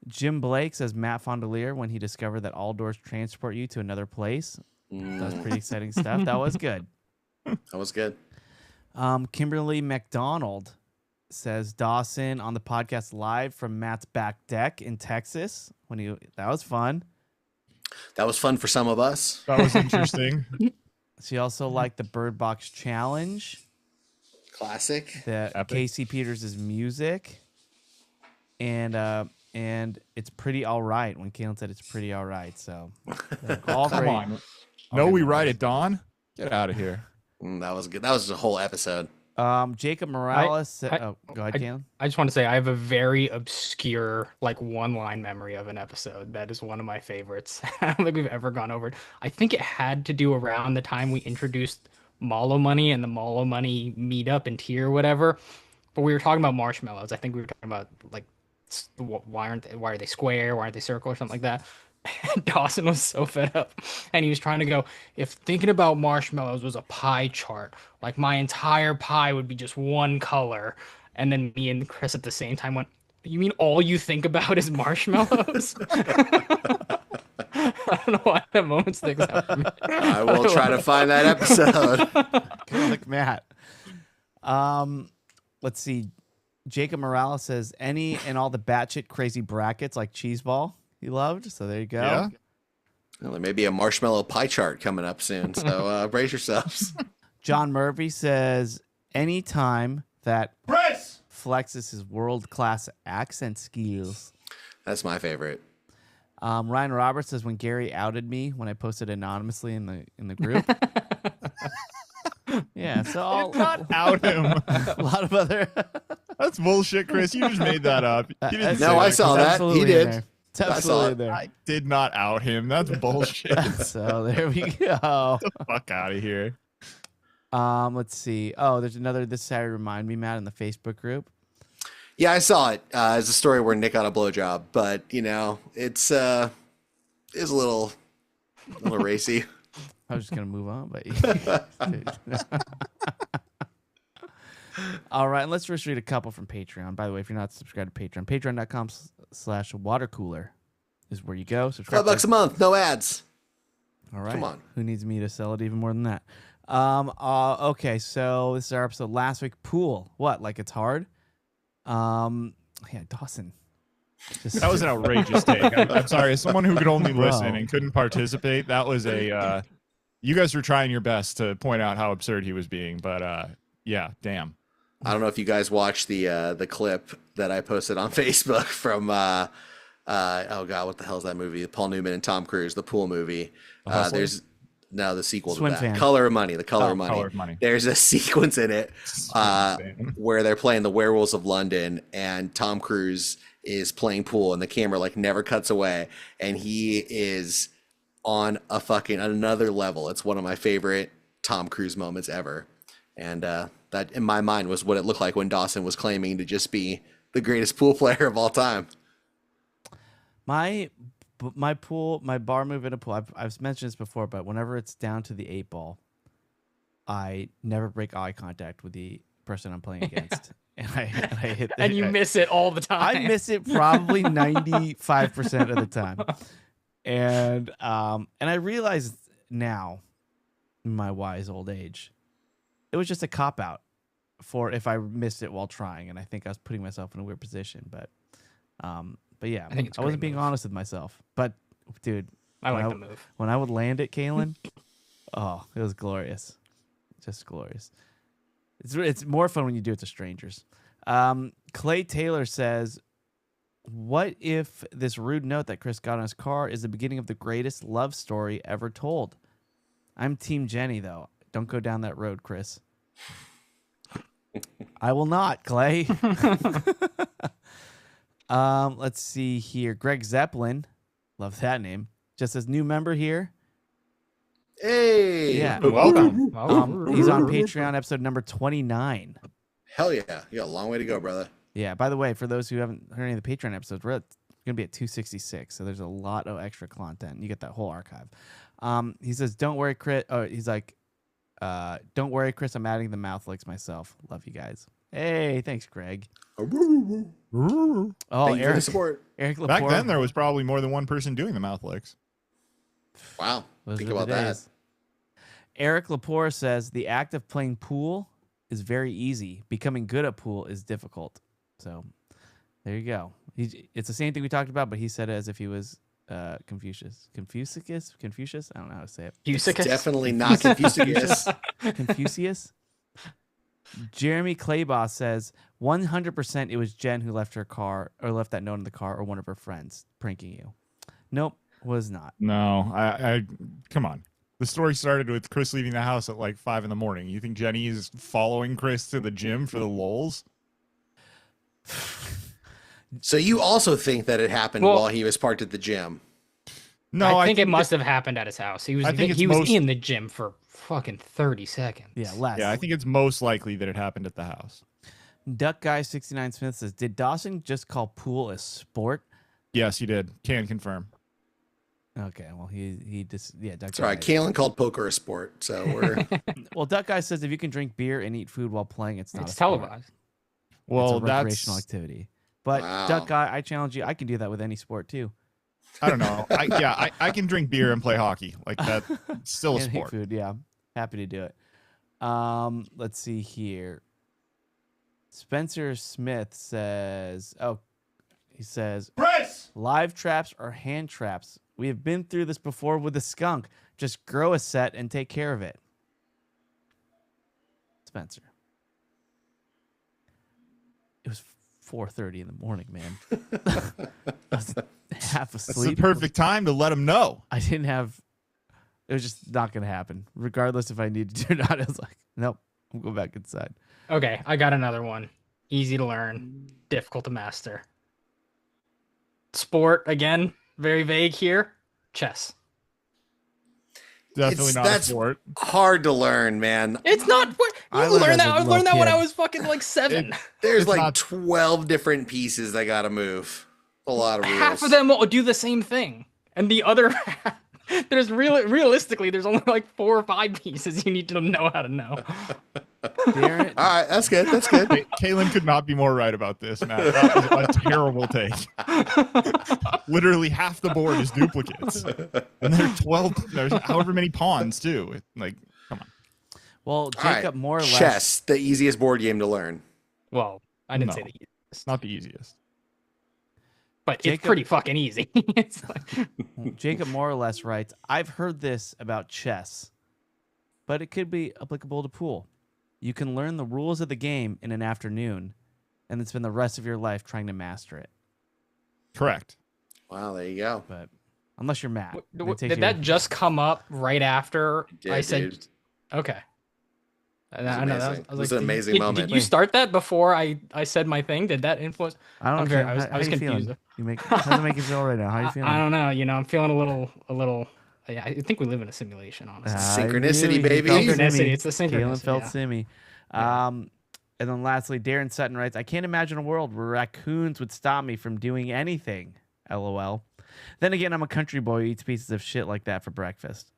Jim Blake says Matt Fondelier when he discovered that all doors transport you to another place. That was pretty exciting stuff. That was good. That was good. Kimberly McDonald says Dawson on the podcast live from Matt's back deck in Texas. That was fun. That was fun for some of us. That was interesting. She also liked the Bird Box Challenge. Classic. That Epic. Casey Peters' music. And it's pretty all right. When Kalen said it's pretty all right. So they're all Come great. on. No, we ride at dawn. Get out of here. That was good. That was a whole episode. Jacob Morales said, I- go ahead, Kalen. I just want to say I have a very obscure, like, one-line memory of an episode that is one of my favorites. I don't think we've ever gone over it. I think it had to do around the time we introduced Malo Money and the Malo Money meetup and tier or whatever. But we were talking about marshmallows. I think we were talking about, like, why are they square? Why aren't they circle or something like that? And Dawson was so fed up, and he was trying to go, if thinking about marshmallows was a pie chart, like my entire pie would be just one color. And then me and Chris at the same time went, you mean all you think about is marshmallows? I don't know why that moment sticks out for me. I will try to find that episode. Like Matt. Let's see. Jacob Morales says any and all the batshit crazy brackets like cheeseball he loved. So there you go. Yeah. Well, there may be a marshmallow pie chart coming up soon, so brace yourselves. John Murphy says anytime that Press. flexes his world-class accent skills. That's my favorite. Ryan Roberts says when Gary outed me when I posted anonymously in the group. Yeah, so Did not out him. a lot of other. That's bullshit, Chris. You just made that up. You didn't No, say I that. saw It's that. absolutely He in did. there. It's I saw absolutely it. there. I did not out him. That's bullshit. So there we go. Fuck out of here. Let's see. Oh, there's another This Saturday Remind Me, Matt, in the Facebook group. Yeah, I saw it. It's a story where Nick got a blowjob, but it's a little racy. I was just gonna move on, but all right. Let's just read a couple from Patreon. By the way, if you're not subscribed to Patreon, patreon.com/watercooler is where you go. Subscribe. $5 a month, no ads. All right. Come on. Who needs me to sell it even more than that? Okay. So this is our episode last week. Pool. What? Like it's hard? Yeah, Dawson. Just, That was an outrageous take. I'm sorry. As someone who could only Bro. listen and couldn't participate, that was a. You guys were trying your best to point out how absurd he was being, but yeah, damn. I don't know if you guys watched the clip that I posted on Facebook from oh god, what the hell is that movie? Paul Newman and Tom Cruise, the pool movie. The Hustler? There's no the sequel Swim to that. Fan. Color of Money. The Color Oh, of Money. Color of Money. There's a sequence in it Insane. where they're playing the Werewolves of London, and Tom Cruise is playing pool, and the camera like never cuts away, and he is on a fucking another level. It's one of my favorite Tom Cruise moments ever, and that in my mind was what it looked like when Dawson was claiming to just be the greatest pool player of all time. my bar move in a pool. I've mentioned this before, but whenever it's down to the 8-ball, I never break eye contact with the person I'm playing against, and I hit. And you miss it all the time. I miss it probably 95% of the time, and I realize now, in my wise old age, it was just a cop out for if I missed it while trying, and I think I was putting myself in a weird position, but yeah, I think it's a I wasn't great being move. honest with myself, but dude, I when like the move. when I would land it, Kalen, oh, it was glorious, just glorious. It's more fun when you do it to strangers. Clay Taylor says, "What if this rude note that Chris got on his car is the beginning of the greatest love story ever told?" I'm Team Jenny, though. Don't go down that road, Chris. I will not, Clay. Let's see here. Greg Zeppelin, love that name. Just as new member here. Hey, Yeah. Welcome. He's on Patreon, episode number 29. hell yeah, you got a long way to go, brother. Yeah. By the way, for those who haven't heard any of the Patreon episodes, we're gonna be at 266. So there's a lot of extra content. You get that whole archive. He says, "Don't worry, Chris." Oh, he's like, "Don't worry, Chris. I'm adding the mouth licks myself. Love you guys." Hey, thanks, Greg. Oh, Thank you for the support. Eric Lepore. Back then, there was probably more than one person doing the mouth licks. Wow, Those think were the about that. days. Eric Lepore says the act of playing pool is very easy. Becoming good at pool is difficult. So there you go. It's the same thing we talked about, but he said it as if he was Confucius. Confucius? I don't know how to say it. Fusicus? Definitely not Confucius. Confucius? Jeremy Claybaugh says 100% it was Jen who left her car or left that note in the car or one of her friends pranking you. Nope, was not. No, I come on. The story started with Chris leaving the house at like 5 a.m. You think Jenny is following Chris to the gym for the lols? So you also think that it happened Well- while he was parked at the gym? No, I think it must have happened at his house. He was I think it's he was most- in the gym for fucking 30 seconds. Yeah, less. Yeah, I think it's most likely that it happened at the house. Duck Guy 69 Smith says, did Dawson just call pool a sport? Yes, he did. Can confirm. Okay, well he just Duck That's Guy. right. Kalen called poker a sport, so we're Well, Duck Guy says if you can drink beer and eat food while playing, it's not It's a sport. televised. It's Well, a recreational that's activity. But Wow. Duck Guy, I challenge you. I can do that with any sport too. I don't know. I can drink beer and play hockey. Like that, still a And hate sport. food, yeah. Happy to do it. Let's see here. Spencer Smith says, he says, live traps or hand traps. We have been through this before with a skunk. Just grow a set and take care of it. Spencer. It was 4:30 in the morning, man. I was half That's asleep. the perfect time to let them know. I didn't have. It was just not going to happen, regardless if I needed to or not. I was like, nope, we'll go back inside. Okay, I got another one. Easy to learn, difficult to master. Sport, again, very vague here. Chess. Definitely not a That's sport. hard to learn, man. It's not. I You learned learned as that. a I learned that little when I kid. was fucking like 7. There's It's like not- 12 different pieces that gotta move. A lot of rules. Half of them will do the same thing, and the other half, realistically, there's only like 4 or 5 pieces you need to know how to know. Darren, All right, that's good. That's good. Kaylin could not be more right about this, Matt. That was a terrible take. Literally half the board is duplicates, and there's 12. There's however many pawns too. Like, come on. well, All right, Jacob more or less. Chess, the easiest board game to learn. Well, I didn't say No. the easiest, Not the easiest. but Jacob- it's pretty fucking easy. It's like, Jacob more or less writes, I've heard this about chess, but it could be applicable to pool. You can learn the rules of the game in an afternoon and then spend the rest of your life trying to master it. Correct. Wow, there you go. But unless you're Matt. then it takes did you- that just come up right after Did, I said? dude. Okay. I was know that amazing. I It was like, an amazing did, moment. Did you start that before I said my thing? Did that influence? I don't I'm care. very- I was how you confused. feeling? How does it make you feel right now? How you feeling? I don't know. You know, I'm feeling a little. Yeah, I think we live in a simulation, honestly. Synchronicity, I knew you baby. felt Synchronicity, simmy. it's the Kalen synchronicity, felt yeah. simmy. And then lastly, Darren Sutton writes, I can't imagine a world where raccoons would stop me from doing anything. LOL. Then again, I'm a country boy who eats pieces of shit like that for breakfast.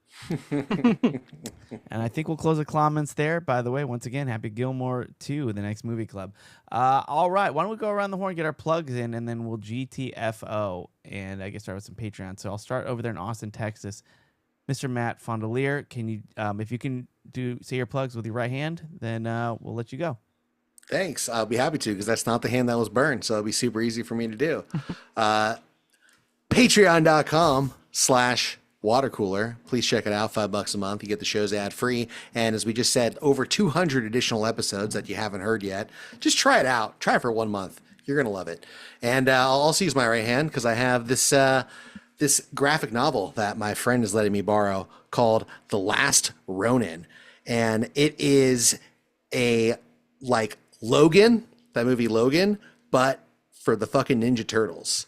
And I think we'll close the comments there. By the way, once again, Happy Gilmore 2, the next movie club. All right, why don't we go around the horn, get our plugs in, and then we'll GTFO and get started with some Patreon. So I'll start over there in Austin, Texas. Mr. Matt Fondelier, can you, if you can say your plugs with your right hand, then we'll let you go. Thanks. I'll be happy to, because that's not the hand that was burned, so it'll be super easy for me to do. Patreon.com/Watercooler. Please check it out. $5 a month. You get the shows ad free. And as we just said, over 200 additional episodes that you haven't heard yet. Just try it out. Try it for 1 month. You're going to love it. And I'll also use my right hand because I have this this graphic novel that my friend is letting me borrow called The Last Ronin. And it is a, like, Logan, that movie Logan, but for the fucking Ninja Turtles.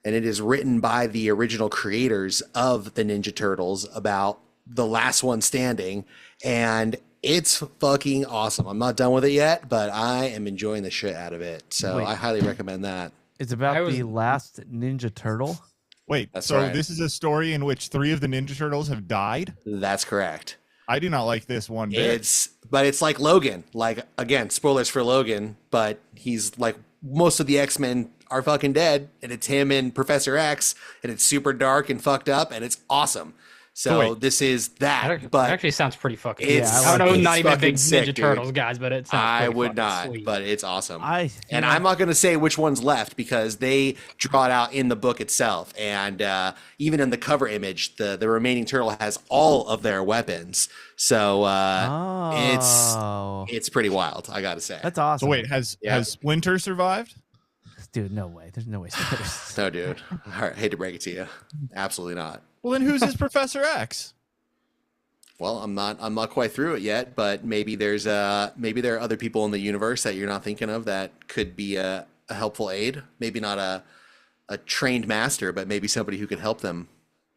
And it is written by the original creators of the Ninja Turtles about the last one standing. And it's fucking awesome. I'm not done with it yet, but I am enjoying the shit out of it. So Wait. I highly recommend that. It's about I was- the last Ninja Turtle. Wait, That's so right. this is a story in which 3 of the Ninja Turtles have died? That's correct. I do not like this one bit. It's like Logan. Like, again, spoilers for Logan, but he's like, most of the X-Men are fucking dead, and it's him and Professor X, and it's super dark and fucked up, and it's awesome. So wait. this is That that, but actually sounds pretty fucking. it's- I don't know, it's not even a fucking big sick, Ninja dude. Turtles guys, but it sounds. I pretty would fucking not, sweet. but it's awesome. I'm I'm not going to say which one's left because they draw it out in the book itself. And even in the cover image, the remaining turtle has all of their weapons. So Oh. it's pretty wild, I got to say. That's awesome. So wait, has Splinter survived? Dude, no way. There's no way. No, dude. All right, hate to break it to you. Absolutely not. Well, then who's his Professor X? Well, I'm not quite through it yet, but maybe there are other people in the universe that you're not thinking of that could be a helpful aid. Maybe not a trained master, but maybe somebody who can help them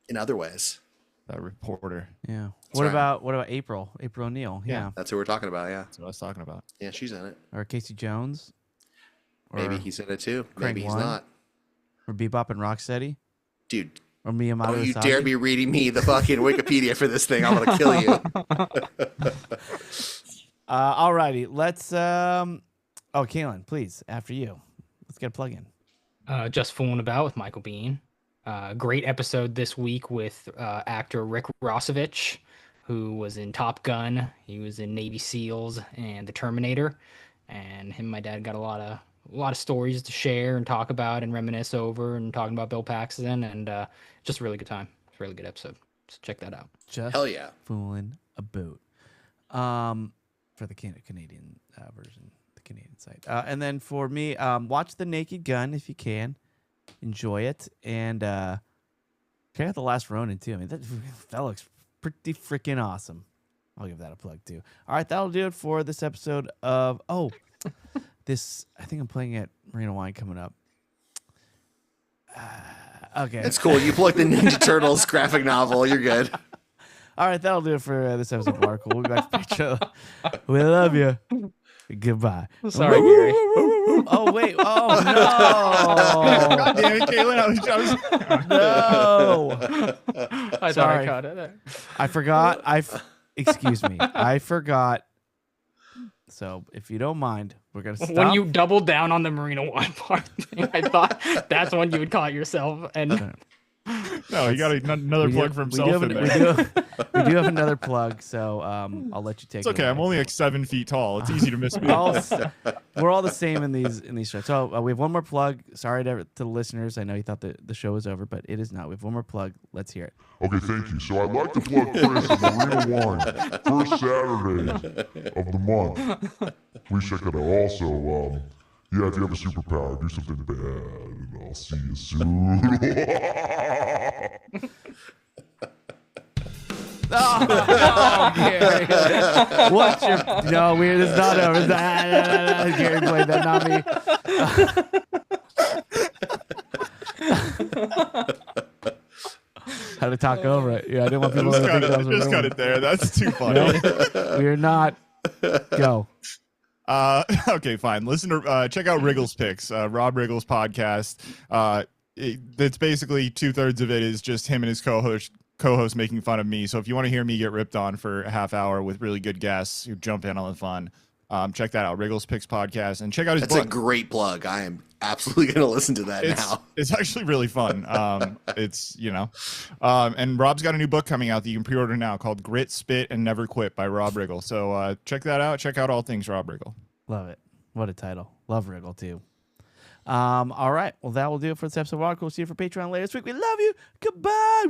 in other ways. That reporter. Yeah. That's What right. about April? April O'Neil. Yeah. That's who we're talking about, yeah. That's what I was talking about. Yeah, she's in it. Or Casey Jones. Maybe Or- he's in it too. Craig Maybe he's Wine? not. Or Bebop and Rocksteady. Dude, Or Miyamoto. don't you Usagi? dare be reading me the fucking Wikipedia for this thing. I'm going to kill you. Alrighty. Let's. Oh, Kaylin, please. After you. Let's get a plug in. Just fooling about with Michael Bean. Great episode this week with actor Rick Rossovich, who was in Top Gun. He was in Navy SEALs and The Terminator. And him and my dad got a lot of stories to share and talk about and reminisce over, and talking about Bill Paxton, and just a really good time. It's a really good episode. So check that out. Just Hell yeah. fooling about. For the Canadian version, the Canadian site. And then for me, watch The Naked Gun if you can. Enjoy it. And check out The Last Ronin too. I mean, that looks pretty freaking awesome. I'll give that a plug too. All right, that'll do it for this episode of this. I think I'm playing at Marina Wine coming up. Okay, It's cool. You plugged the Ninja Turtles graphic novel. You're good. All right, that'll do it for this episode of Watercooler. We'll be back to Patreon. We love you. Goodbye. Sorry, Gary. Oh wait! Oh no! God damn it, Caitlin! I was No! I thought Sorry. I caught it. I forgot. Excuse me. I forgot. So if you don't mind, we're gonna stop. When you doubled down on the Marina One part thing, I thought that's when you would caught yourself. And No, he got another plug for himself in there. We do have another plug, so I'll let you take It's it okay. away. I'm only like 7 feet tall. It's easy to miss me. We're all the same in these shows. So we have one more plug. Sorry to the listeners. I know you thought the show was over, but it is not. We have one more plug. Let's hear it. Okay, thank you. So I'd like to plug Chris and Marina Wine. First Saturday of the month. Please check it out. Also, yeah, if you have a superpower, do something bad, and I'll see you soon. Oh, Gary. What's your... No, weird. It's not over. It's not... Gary played that, not me. How to talk over it. Yeah, I didn't want people to think that was a Just real cut one. it there. That's too funny. We're not... Go. Okay, fine. Listen to check out Wriggles Picks, Rob Wriggles podcast. It's basically 2/3 of it is just him and his co-host making fun of me. So if you want to hear me get ripped on for a half hour with really good guests who jump in on the fun, check that out, Wriggles Picks podcast, and check out his That's book. a great plug. I am absolutely going to listen to that now. It's actually really fun. It's, and Rob's got a new book coming out that you can pre-order now called Grit, Spit, and Never Quit by Rob Riggle. So check that out. Check out all things Rob Riggle. Love it. What a title. Love Wriggle, too. All right. Well, that will do it for this episode of Watercooler. See you for Patreon later this week. We love you. Goodbye.